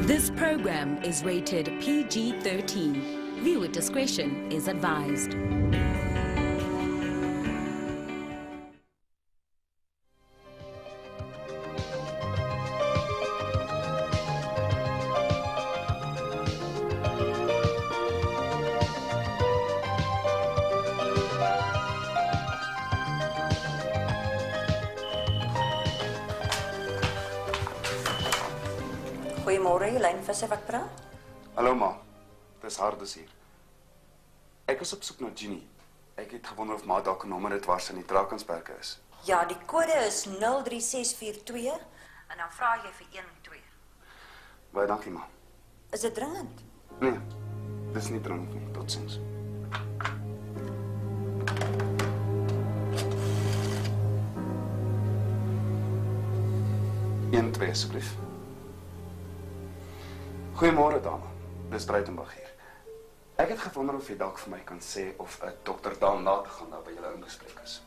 This program is rated PG-13. Viewer discretion is advised. Goeiemôre, Jolyn Visser wat praat. Hallo ma, dis Hardes hier. Ek is op soek na Ginny. Ek het gewonder of ma dalk 'n nommer het waar sy in die Drakensberge is. Ja, die kode is 03642 en dan vra jy vir 12. Baie dankie ma. Is dit dringend? Nee, dis nie dringend nie. Totsiens. Twee asseblief. Goeiemôre dame. Dis Breitenberg hier. Ek het gewonder of jy dalk vir my kan sê of 'n dokter Daan na te gaan daar by julle ingespreek is.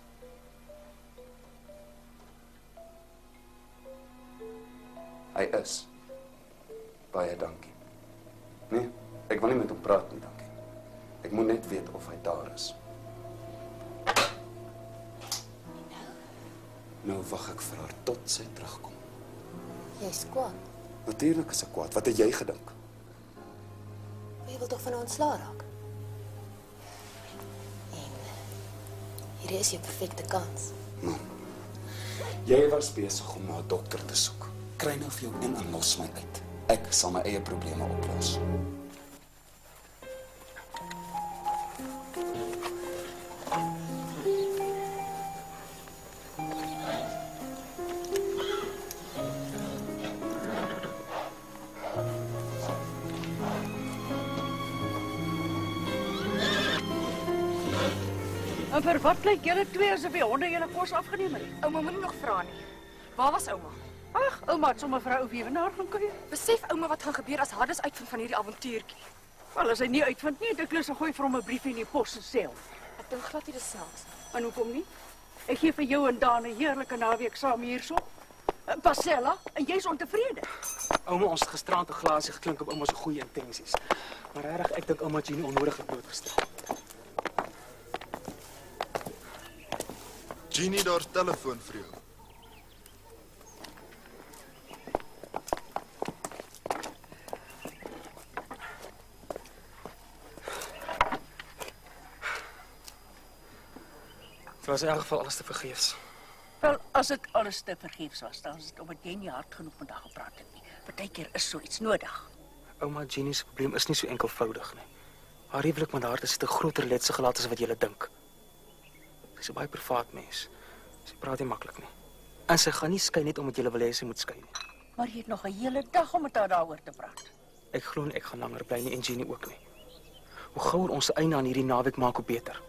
Hy is. Baie dankie. Nee, ek wil nie met hom praat nie, dankie. Ek moet net weet of hy daar is. Nou wag ek vir haar tot sy terugkom. Jy's kwaad. Natuurlik is ek kwaad. Wat het jy gedink? Jy wil toch van haar ontslae raak? En hier is jou perfekte kans. Man, jy was besig om na 'n dokter te soek. Kry nou vir jou een en los my uit. Ek sal my eie probleme oplos. En vir wat lyk julle twee asof die honde julle kos afgeneem het? Ouma moenie nog vra nie. Waar was ouma? Ag, ouma het sommer vir 'n ou weewenaar gaan kuier. Besef ouma wat gaan gebeur as Hardes uitvind van hierdie avontuurtjie. Wel, as hy nie uitvind nie, ek lus 'n gooi vir hom 'n brief in die pos se sel. Ek dink glad nie dis snaaks. En hoekom nie? Ek gee vir jou en Daan 'n heerlike naweek saam hierso. Pasella, en jy's ontevrede. Ouma, ons het gisterand 'n glasie geklink op ouma se goeie intensies. Maar regtig, ek dink ouma het Ginny onnodiglik blootgestel. Ginny, daar telefoon vir jou. Dit was in elk geval alles te vergeefs. Wel, as dit alles te vergeefs was, dan is dit omdat jy nie hard genoeg met haar gepraat het nie. Partykeer is so iets nodig. Ouma, Ginny se probleem is nie so enkelvoudig nie. Haar huwelik met Hardes het 'n groter letsel gelaat as wat jy dink. Sy's 'n baie privaat mens. Sy praat nie maklik nie. En sy gaan nie skei net omdat jy wil hê sy moet skei nie. Maar jy het nog 'n hele dag om met haar daaroor te praat. Ek glo nie ek gaan langer bly nie en Ginny ook nie. Hoe gouer ons 'n einde aan hierdie naweek maak, hoe beter.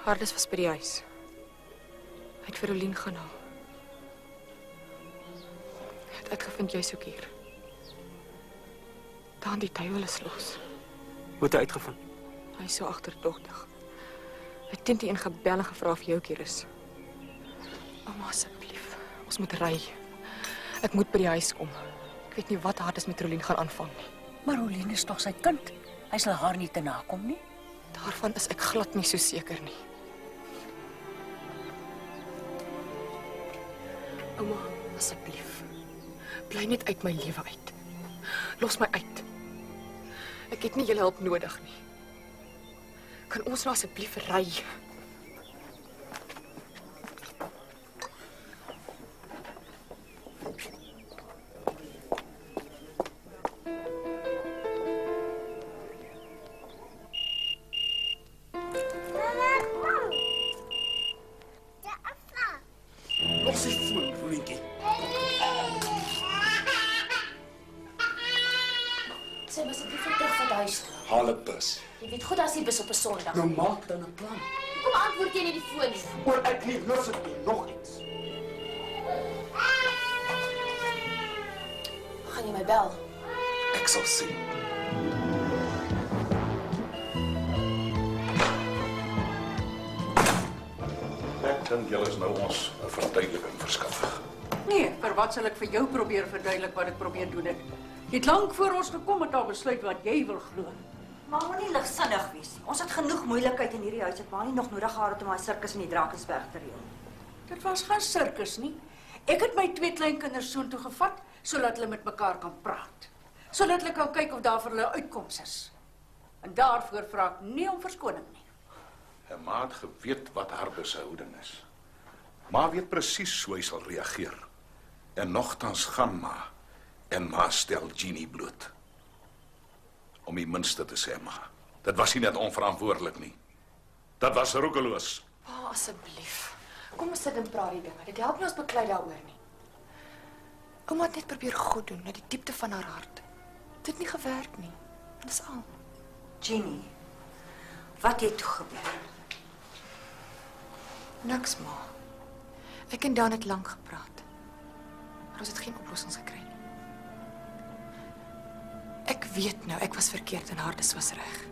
Hardes was by die huis. Hy het vir Rolien gaan haal. Hy het uitgevind jy's ook hier. Daan, die duiwel is los. Hoe het hy uitgevind? Hy is so agterdogtig. Hy het teen die een gebel en gevra of jy ook hier is. Ouma, asseblief, ons moet ry. Ek moet by die huis kom. Ek weet nie wat Hardes met Rolien gaan aanvang nie. Maar Rolien is tog sy kind. Hy sal haar nie te nakom nie. Daarvan is ek glad nie so seker nie. Ouma, asseblief. Bly net uit my lewe uit. Los my uit. Ek het nie julle hulp nodig nie. Kan ons nou asseblief ry? Los die foon, Rolientjie. Sy moet asseblief terug van die huis. Haal 'n bus. Jy weet goed as die bus op 'n Sondag. Nou maak dan 'n plan. Kom antwoord jy nie die foon nie. Oor ek nie lus het nie, nog iets. Gaan jy my bel? Ek sal sien. dink julle is nou ons 'n verduideliking verskaf. Nee, vir wat sal ek vir jou probeer verduidelik wat ek probeer doen het? Jy het lank voor ons gekom met al besluit wat jy wil glo. Maar moenie ligsinnig wees nie. Ons het genoeg moeilikheid in hierdie huis. Het maar nie nog nodig gehad het om daai sirkus in die Drakensberg te reël. Dit was geen sirkus nie. Ek het my 2 kleinkinders soontoe gevat sodat hulle met mekaar kan praat. Sodat hulle kan kyk of daar vir hulle uitkoms is. En daarvoor vra ek nie om verskoning nie. En ma het geweet wat Hardes se houding is. Ma weet presies hoe hy sal reageer. En nogtans gaan ma. En ma stel Jeannie bloot. Om die minste te sê, ma. Dit was nie net onverantwoordelik nie. Dat was roekeloos. Pa, asseblief. Kom ons sit en praat die dinge. Dit help nie ons beklei daaroor nie. Ouma het net probeer goed doen, na die diepte van haar hart. Dit het nie gewerk nie. En dis al. Jeannie, wat het toe gebeur? Niks, ma. Ek en Dan het lank gepraat. Maar ons het geen oplossings gekry nie. Ek weet nou, ek was verkeerd en Hardes was reg.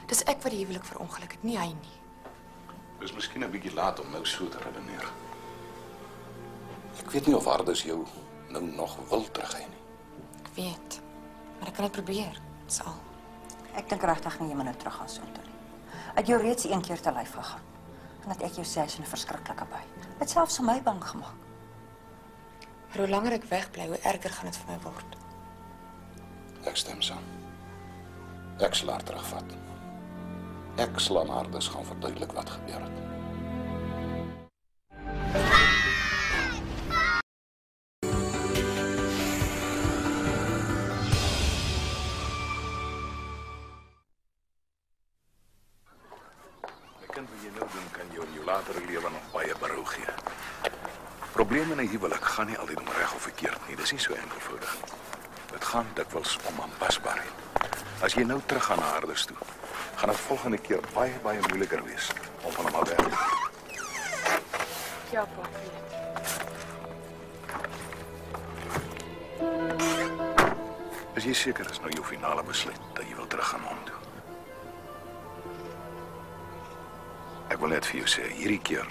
Dis ek wat die huwelik verongeluk het, nie hy nie. Dis miskien 'n bietjie laat om nou so te redeneer. Ek weet nie of Hardes jou nou nog wil terug hê nie. Ek weet, maar ek kan dit probeer. Dis al. Ek dink regtig nie jy moet nou terug gaan soontoe nie. Ek het jou reeds 1 keer te lyf gegaan. En dat ek jou sê is 'n verskriklike by. Dit selfs vir my bang gemaak. Maar hoe langer ek wegbly, hoe erger gaan dit vir my word. Ek stem saam. Ek sal haar terugvat. Ek sal aan Hardes gaan verduidelik wat gebeur het. Ek kan wat jy nou doen, kan jou in jou latere lewe nog baie berou gee. Probleme in 'n huwelik gaan nie altyd om reg of verkeerd nie. Dis nie so eenvoudig nie. Dit gaan dikwels om aanpasbaarheid. As jy nou terug gaan na Hardes toe, gaan dit volgende keer baie moeiliker wees om van hom af weg te gaan. Ja, pa, weet. Is jy seker is nou jou finale besluit dat jy wil terug gaan na hom toe? Ek wil net vir jou sê, hierdie keer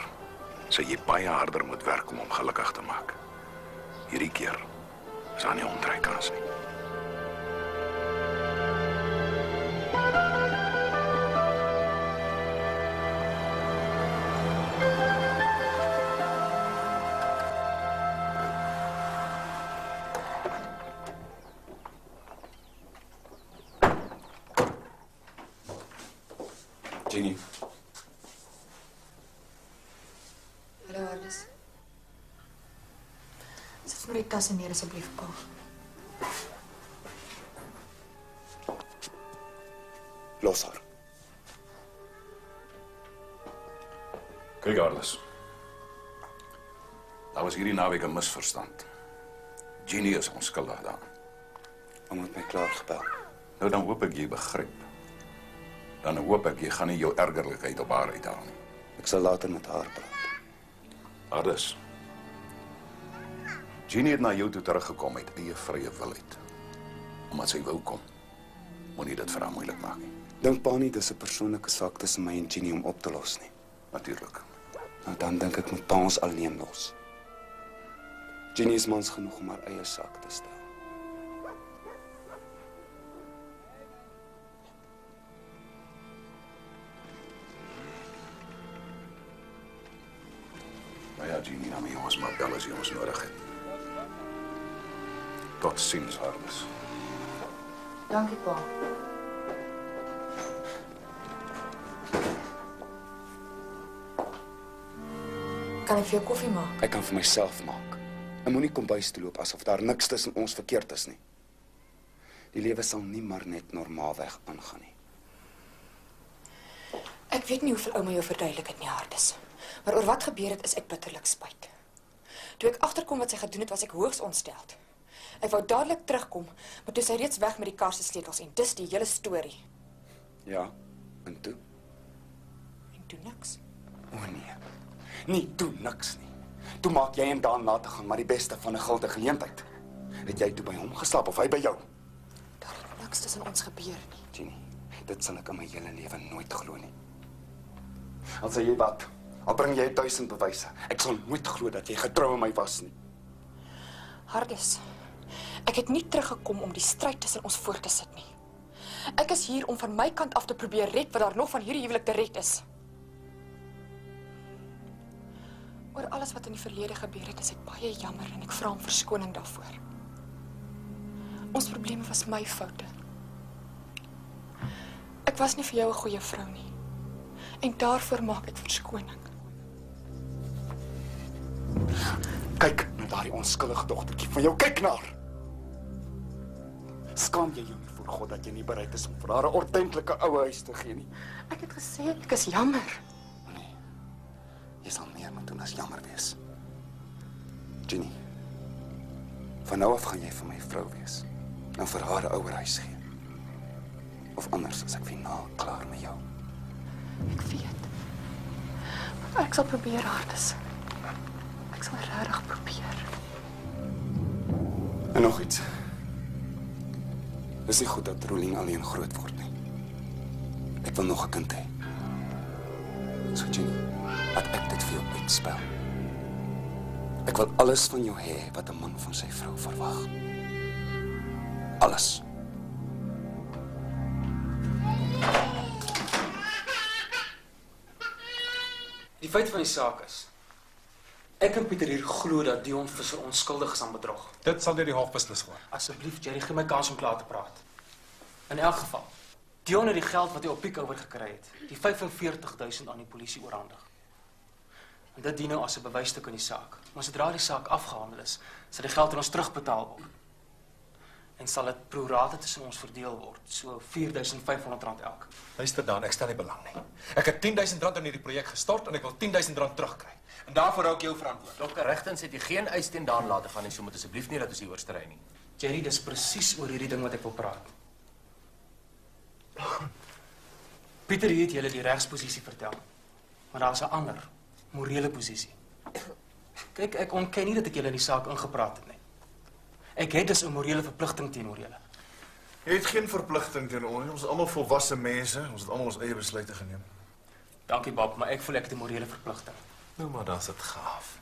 sal jy baie harder moet werk om hom gelukkig te maak. Hierdie keer is daar nie omdraaikans nie. Jeannie. Hallo, Hardes. Sit maar die tasse neer asseblief, pa. Los haar. Kyk, Hardes. Daar was hierdie naweek 'n misverstand. Jeannie is onskuldig daaraan. Ouma het my klaar gebel. Nou dan hoop ek jy begryp. Dan hoop ek jy gaan nie jou ergerlikheid op haar uithaal nie. Ek sal later met haar praat. Hardes. Jeannie het na jou toe teruggekom uit eie vrye wil uit. Omdat sy wou kom. Moenie dit vir haar moeilik maak nie. Dink pa nie dis 'n persoonlike saak tussen my en Jeannie om op te los nie. Natuurlik. Nou dan dink ek moet pa ons alleen los. Jeannie is mans genoeg om haar eie saak te stel. Nou ja, Jeannie, dan moet jy ons maar bel as jy ons nodig het. Tot ziens, Hardes. Dankie, pa. Kan ek vir jou koffie maak? Ek kan vir myself maak. Ek moenie kom bys toe loop asof daar niks tussen ons verkeerd is nie. Die lewe sal nie maar net normaalweg aangaan nie. Ek weet nie hoeveel ouma jou verduidelik het nie, Hardes. Maar oor wat gebeur het, is ek bitterlik spyt. Toe ek agterkom wat sy gedoen het, was ek hoogs ontsteld. Ek wou dadelik terugkom, maar toe sy reeds weg met die kar se sleutels en dis die hele storie. Ja, en toe? En toe niks. O nee. Nie toe niks nie. Toe maak jy en Dan na te gaan maar die beste van 'n guldige geleentheid. Het jy toe by hom geslaap of hy by jou? Daar het niks tussen ons gebeur nie. Jeannie, dit sal ek in my hele lewe nooit glo nie. Al sê jy wat, Al bring jy 1000 bewyse. Ek sal nooit glo dat jy getrou aan my was nie. Hardes, ek het nie teruggekom om die stryd tussen ons voort te sit nie. Ek is hier om van my kant af te probeer red wat daar nog van hierdie huwelik te red is. Oor alles wat in die verlede gebeur het, is ek baie jammer en ek vra om verskoning daarvoor. Ons probleme was my foute. Ek was nie vir jou 'n goeie vrou nie. En daarvoor maak ek verskoning. Kyk na daardie onskuldige dogtertjie van jou. Kyk na haar. Skaam jy jou nie voor God dat jy nie bereid is om vir haar 'n ordentlike ou huis te gee nie? Ek het gesê ek is jammer. Nee. Jy sal meer moet doen as jammer wees. Ginny. Van nou af gaan jy vir my vrou wees. En vir haar 'n ouer huis gee. Of anders as ek finaal klaar met jou. Ek weet. Maar ek sal probeer, Hardes. Ek sal regtig probeer. En nog iets. Dis nie goed dat Rolien alleen groot word nie. Ek wil nog 'n kind hê. So Jenny, laat ek dit vir jou uitspel. Ek wil alles van jou hê wat 'n man van sy vrou verwag. Alles. Die feit van die saak is, ek en Pieter hier glo dat Dion Visser onskuldig is aan bedrog. Dit sal deur die hof beslis word. Asseblief, Jerry, gee my kans om klaar te praat. In elk geval, Dion het die geld wat hy op Piek oor gekry het, die 45.000 aan die polisie oorhandig. En dit dien nou as 'n bewysstuk in die saak. Maar sodra die saak afgehandel is, sal die geld aan ons terugbetaal word. En sal dit pro rata tussen ons verdeel word, so R4.500 elk. Luister dan, ek stel nie belang nie. Ek het R10.000 in hierdie projek gestort en ek wil R10.000 terugkry. En daarvoor hou ek jou verantwoordelik. Dr. Regtens het jy geen eis teen Daan laat gaan nie, so moet asseblief nie dat ons hier oorstry nie. Jerry, dis presies oor hierdie ding wat ek wil praat. Pieter het julle die regsposisie vertel, maar daar's 'n ander, morele posisie. Kyk, ek ontken nie dat ek julle in die saak ingepraat het nie. Ek het dus 'n morele verpligting teenoor julle. Jy het geen verpligting teenoor ons. Ons is almal volwasse mense. Ons het almal ons eie besluite geneem. Dankie Bob, maar ek voel ek het 'n morele verpligting. Nou maar, dan's dit gaaf.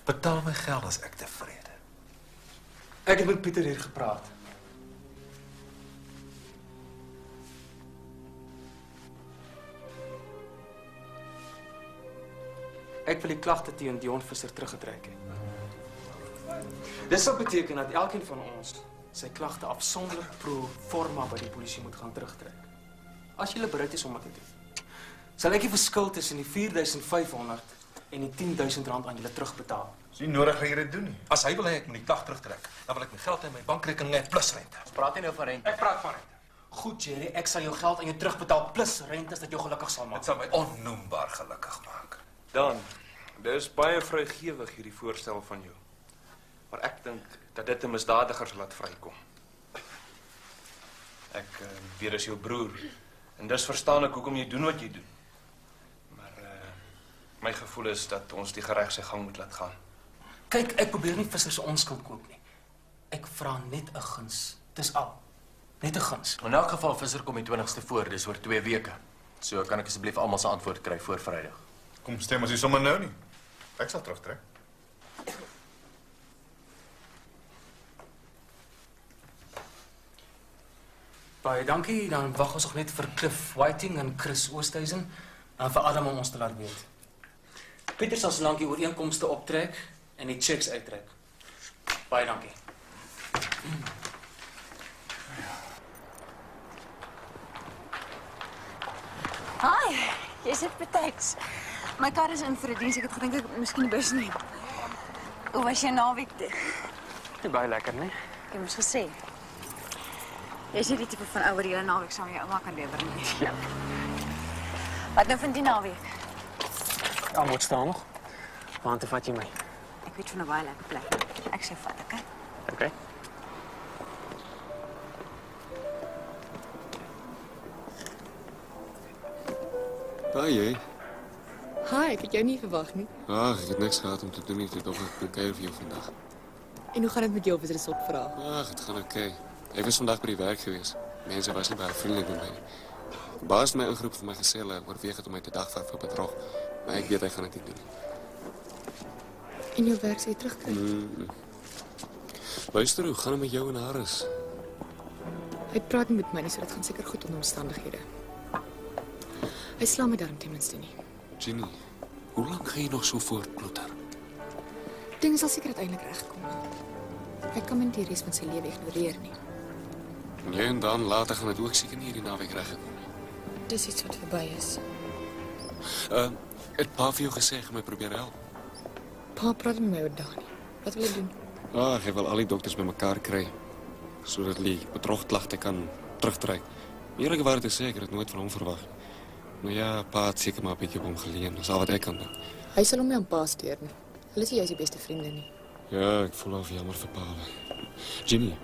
Betaal my geld as ek tevrede. Ek het met Pieter hier gepraat. Ek wil die klagte teen Dion Visser teruggetrek hê. Dit sal beteken dat elkeen van ons sy klagte afsonderlik pro forma by die polisie moet gaan terugtrek. As jy bereid is om dit te doen, sal ek die verskil tussen die R4.500 en die R10.000 aan julle terugbetaal. Dis nie nodig dat jy dit doen nie. As hy wil hê ek moet die klag terugtrek, dan wil ek my geld in my bankrekening hê plus rente. Ons praat nie nou van rente. Ek praat van rente. Goed, Jerry, ek sal jou geld aan jou terugbetaal plus rente as dit jou gelukkig sal maak. Dit sal my onnoembaar gelukkig maak. Dan, dis baie vrygewig hierdie voorstel van jou. Maar ek dink dat dit 'n misdadiger sal laat vrykom. Ek weet dis jou broer en dis verstaan ek hoekom jy doen wat jy doen. Maar my gevoel is dat ons die reg sy gang moet laat gaan. Kyk, ek probeer nie Visser se onskuld koop nie. Ek vra net 'n guns. Dis al. Net 'n guns. In elk geval Visser kom die 20ste voor, dis oor 2 weke. So kan ek asseblief almal se antwoord kry voor Vrydag. Kom stem as jy sommer nou nie. Ek sal terugtrek. Baie dankie, dan wag ons nog net vir Cliff Whiting en Chris Oosthuizen en vir Adam om ons te laat weet. Pieter sal solank die ooreenkomste optrek en die checks uittrek. Baie dankie. Hi, jy sit betyds. My kar is in vir 'n diens. Ek het gedink ek miskien die bus neem. Hoe was jou naweek? Nie baie lekker nie. Jy moes gesê. Jy is nie die tipe van ou wat die hele naweek saam met jou ouma kan lewer nie. Ja. Wat nou van die naweek? Ja, moet staan nog. Waar toe vat jy my? Ek weet van 'n baie lekker plek. Ek sê vat, okay? Okay. Waar jy? Hi, ek het jou nie verwag nie. Ag, ek het niks gehad om te doen nie, ek dog ek kon kuier vir jou vandag. En hoe gaan dit met jou, of is dit 'n sop vraag? Ag, dit gaan oké. Ek was vandag by die werk gewees. Mense was nie baie vriendelik met my nie. Die baas het my ingeroep vir my gesê hulle oorweeg het om my te dagvaard vir bedrog. Maar ek weet hy gaan dit nie doen. En jou werk sal jy terugkry? Luister, hoe gaan het met jou en Harris? Hy praat nie met my nie, so dit gaan seker goed onder omstandighede. Hy sla my darm ten minste nie. Ginny, hoe lang gaan jy nog so voortploeter? Dinge sal seker uiteindelik regkom. Hy kan my nie die res van sy lewe ignoreer nie. Ja, en dan later gaan dit ook seker nie hierdie naweek reggekom nie. Dis iets wat verby is. Het pa vir jou gesê hy gaan my probeer help? Pa praat met my oor daai nie. Wat wil hy doen? Hy wil al die dokters bymekaar kry, sodat die bedrogklagte kan terugtrek. Eerlik waar te sê, ek het dit nooit van hom verwag. Maar ja, pa het seker maar 'n bietjie op hom geleen. Dis al wat ek kan doen. Hy sal hom nie aan pa steur nie. Hulle is nie juis die beste vriende nie. Ja, ek voel al jammer vir pa. Ginny,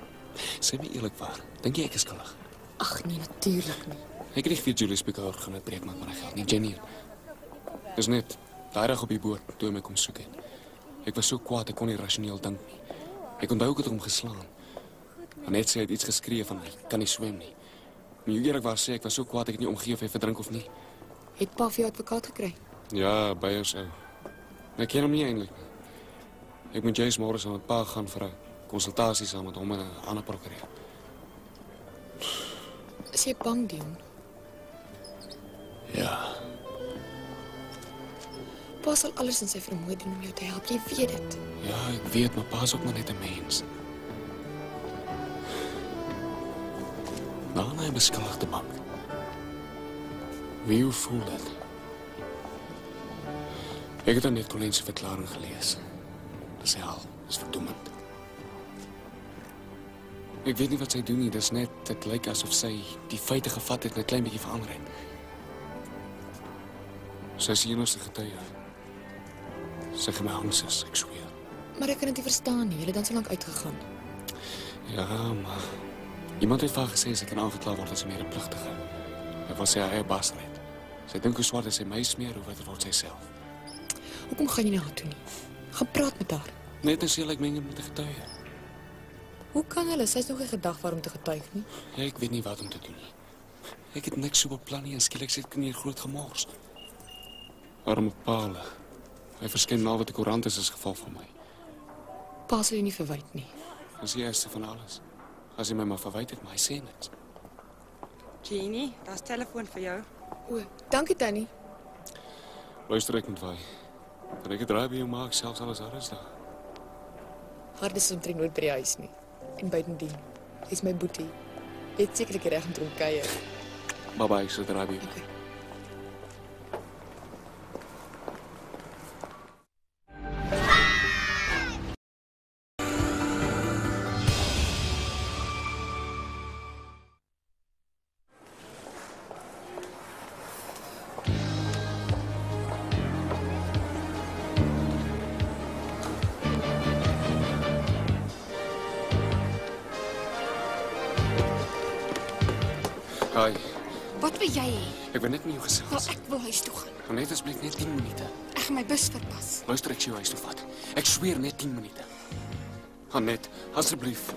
sê my eerlikwaar, dink jy ek is skuldig? Ag nee, natuurlik nie. Ek het nie vir Julius Picard gaan het breek maak met my geld nie, Jenny. Dis net daai dag op die boot toe hy my kom soek het. Ek was so kwaad ek kon nie rasioneel dink nie. Ek onthou ek het hom geslaan. En net sê hy het iets geskree van hy kan nie swem nie. Maar eerlikwaar sê ek was so kwaad ek het nie omgegee of hy verdrink of nie. Het pa vir jou advokaat gekry? Ja, by ons ou. Ek ken hom nie eintlik nie. Ek moet juist môre saam met pa gaan vir 'n konsultasie saam met hom en 'n ander prokureur. Is jy bang, Dion? Ja. Pa sal alles in sy vermoë doen om jou te help, jy weet dit. Ja, ek weet, maar pa is ook maar net 'n mens. Nou, hy beskuldigde bank. Wie voel dit? Ek het dan net Colleen se verklaring gelees. Dis al, is verdoemend. Ek weet nie wat sy doen nie, dis net, dit lyk asof sy die feite gevat het en 'n klein bietjie verander het. Sy is die enigste getuie. Sy gaan my hangsus, ek sweer. Maar ek kan dit nie verstaan nie, jy het dan so lank uitgegaan. Ja, maar iemand het vir haar gesê sy kan aangekla word as 'n medepligtige. Hy was sy eie baas red. Sy dink hoe swaar is sy my smeer, hoe wat word sy self. Hoekom gaan jy nie haar toe nie? Gaan praat met haar. Net as jy lyk menge met 'n getuie. Hoe kan hulle? Sy is nog nie gedag waarom te getuig nie. Ja, ek weet nie wat om te doen nie. Ek het niks so beplan nie en skielik sit ek in hier groot gemors. Arme Paul. Hy verskyn nou wat die koerant is as geval van my. Pa sal jy nie verwyd nie. Dis die eerste van alles. As hy my maar verwyd het, maar hy sê niks. Jeannie, daar's telefoon vir jou. O, dankie Tannie. Luister, ek moet waai. Kan ek 'n draai by jou maak, selfs alles Harris daar? Harris is omtrent nooit by die huis nie. En buitendien, hy is my boetie. Jy het sekerlik reg om te kom kuier. Bye-bye, ek sal draai by jou. Okay. Hi. Wat wil jy hê? Ek wil net met jou gesels. Wel, ek wil huis toe gaan. Maar net asseblief net 10 minute. Ek gaan my bus verpas. Luister, ek sê jou huis toe vat. Ek sweer net 10 minute. Gaan net, asseblief.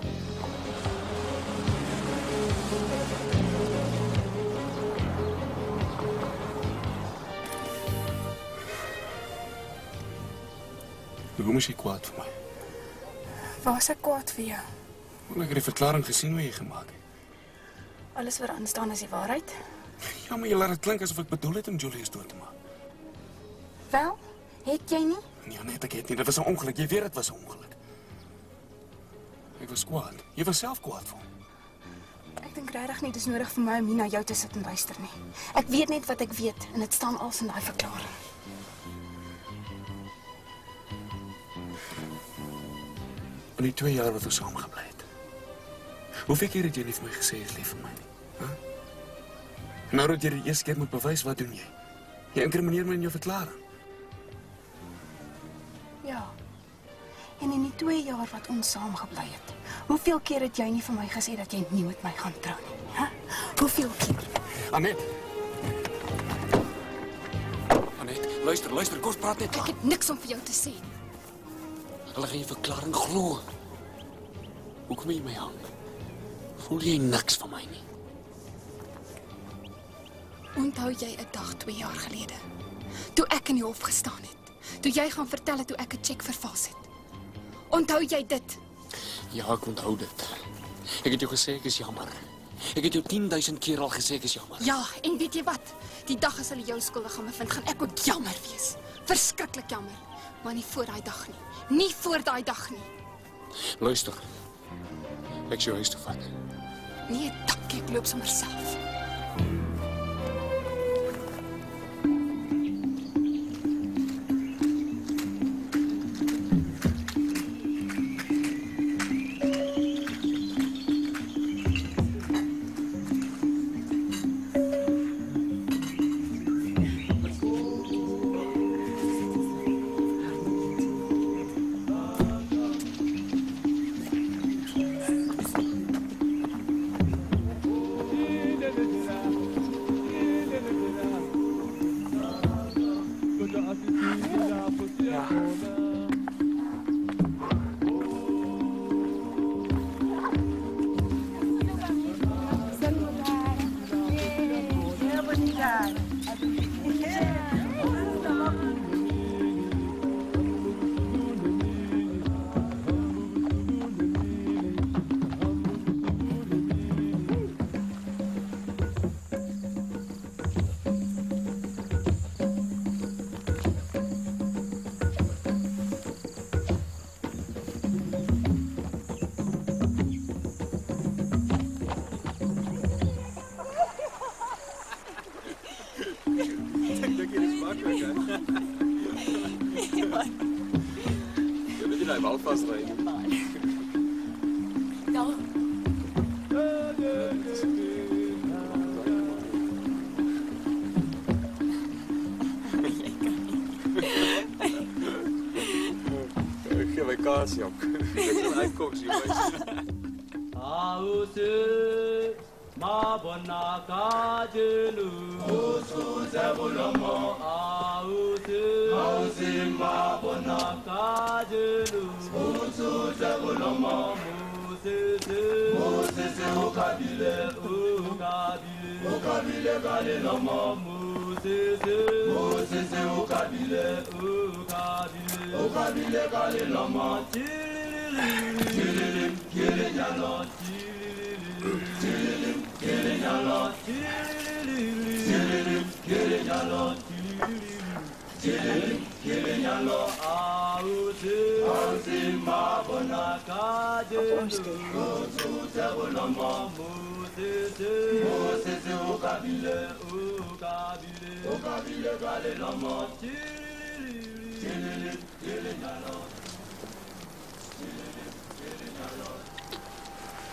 Hoekom is jy kwaad vir my? Waar is ek kwaad vir jou? Want ek het die verklaring gesien wat jy gemaak het. Alles wat aanstaan is die waarheid. Ja, maar jy laat dit klink asof ek bedoel het om Julius dood te maak. Wel, het jy nie? Nee, net ek het nie. Dit was 'n ongeluk. Jy weet dit was 'n ongeluk. Ek was kwaad. Jy was self kwaad vir hom. Ek dink regtig nie dis nodig vir my om hier na jou te sit en luister nie. Ek weet net wat ek weet en dit staan als in daai verklaring. In die 2 jaar wat ons saam gebly het. Hoeveel keer het jy nie vir my gesê jy is lief vir my nie? Huh? Nou dat jy die eerste keer moet bewys, wat doen jy? Jy inkrimineer my in jou verklaring. Ja. En in die 2 jaar wat ons saam gebly het, hoeveel keer het jy nie vir my gesê dat jy nie met my gaan trou nie? Hè? Hoeveel keer? Anet. Anet, luister, kos praat net. Ek het niks om vir jou te sê. Hulle gaan jou verklaring glo. Hoekom jy my hang? Voel jy niks van my nie? Onthou jy 'n dag 2 jaar gelede, toe ek in die hof gestaan het, toe jy gaan vertel het hoe ek 'n cheque vervals het? Onthou jy dit? Ja, ek onthou dit. Ek het jou gesê ek is jammer. Ek het jou 10.000 keer al gesê ek is jammer. Ja, en weet jy wat? Die dag as hulle jou skuldig gaan bevind, gaan ek ook jammer wees. Verskriklik jammer. Maar nie voor daai dag nie. Nie voor daai dag nie. Luister. Ek sou huis toe vat. Nee, dankie, ek loop sommer self.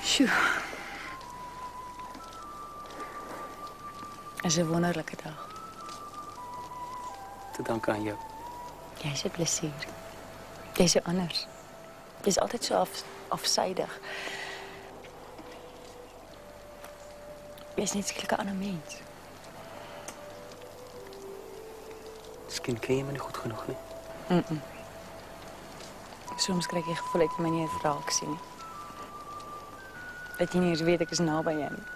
Sjoe. Is 'n wonderlike dag. Te danke aan jou. Jy's 'n plesier. Jy's so anders. Jy's altyd so afsydig. Jy's net skielik 'n ander mens. Miskien ken jy my nie goed genoeg nie. Soms kry ek die gevoel ek my nie eens raak sien nie. Dat jy nie eens weet ek is naby jou nie.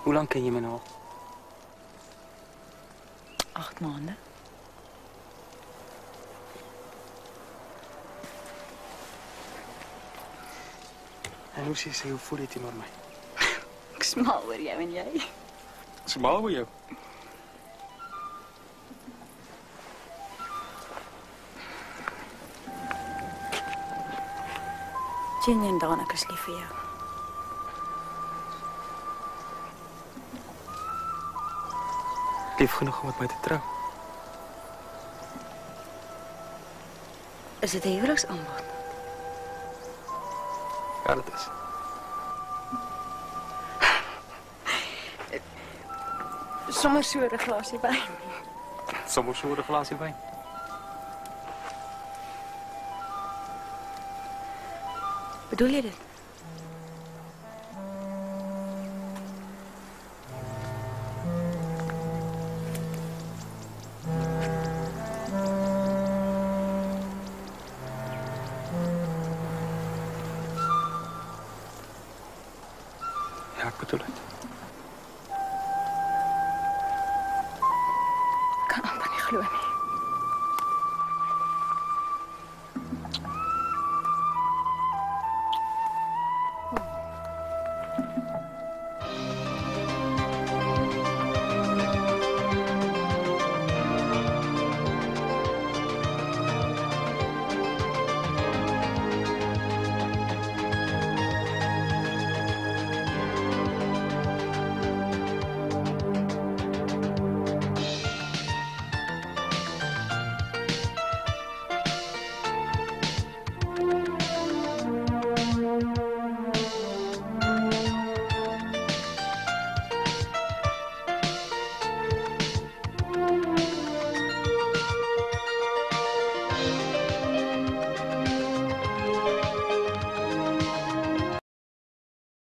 Hoe lank ken jy my nou? 8 maande. En hoe sê jy hoe voel jy teenoor my? Ek smaal oor jou en jy. Smaal oor jou. Jenny en Daan, ek is lief vir jou. Lief genoeg om met my te trou. Is dit 'n huweliksaanbod? Ja, dit is. Sommer so 'n glasie wyn. Sommer so 'n glasie wyn. Bedoel jy dit? Ja, ek bedoel dit. kan amper nie glo nie.